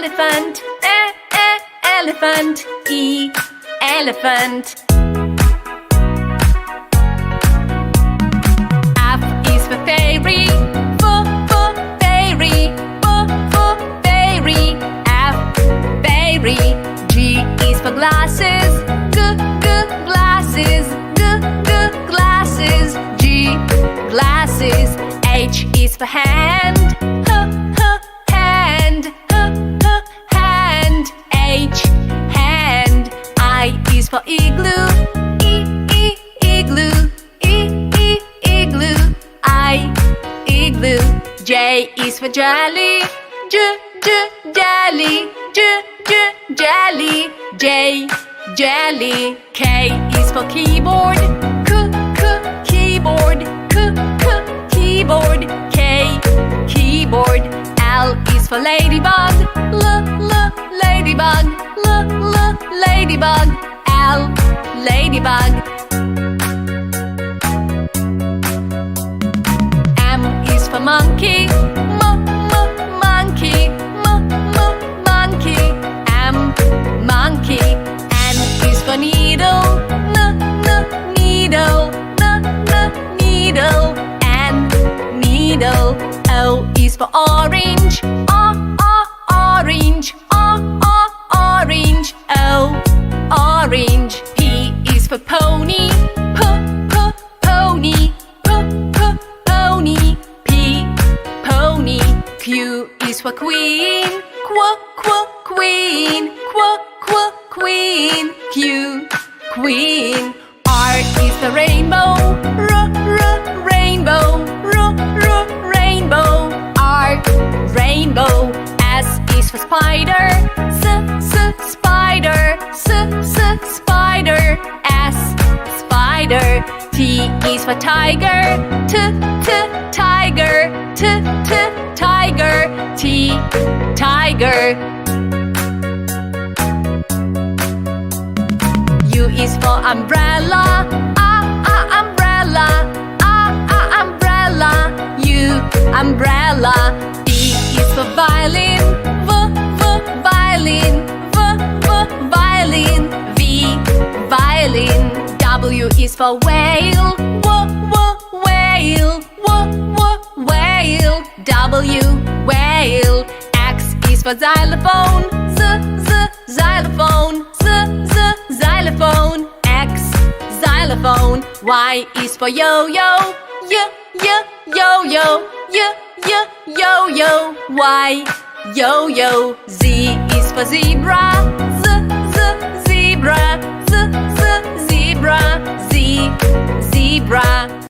elephant. Elephant. E, elephant. F is for fairy. Fairy. Fairy. F, fairy. G is for glasses. Glasses. Glasses. G, glasses. H is for hand. Hand. Hand. H, hand. I is for igloo. Igloo. Igloo. I, igloo. J is for jelly. Jelly. Jelly. J, jelly. K is for keyboard. Keyboard. Keyboard. K, keyboard. L is for ladybug. Ladybug. Ladybug. L, ladybug. M is for monkey. Monkey. Monkey. M, monkey. N is for needle. Needle. Needle. N, needle. O is for orange. Orange. Orange. O, orange. P is for pony. Pony. Pony. P, pony. Q is for queen. Queen. Queen. Q, queen. R is the rainbow. Rainbow. Rainbow. R, rainbow. S is for spider. Spider. Spider. S, spider. T is for tiger. Tiger. Tiger. T, tiger. U is for umbrella. Umbrella. Umbrella. U, umbrella. V is for violin. Violin. Violin. V, violin. W is for whale. Whale. Whale. W, whale. X is for xylophone. Xylophone. Xylophone. X, xylophone. Y is for yo-yo. Yo-yo. Yo-yo. Y, yo-yo. Z is for zebra. Zebra. Zebra. Z, zebra.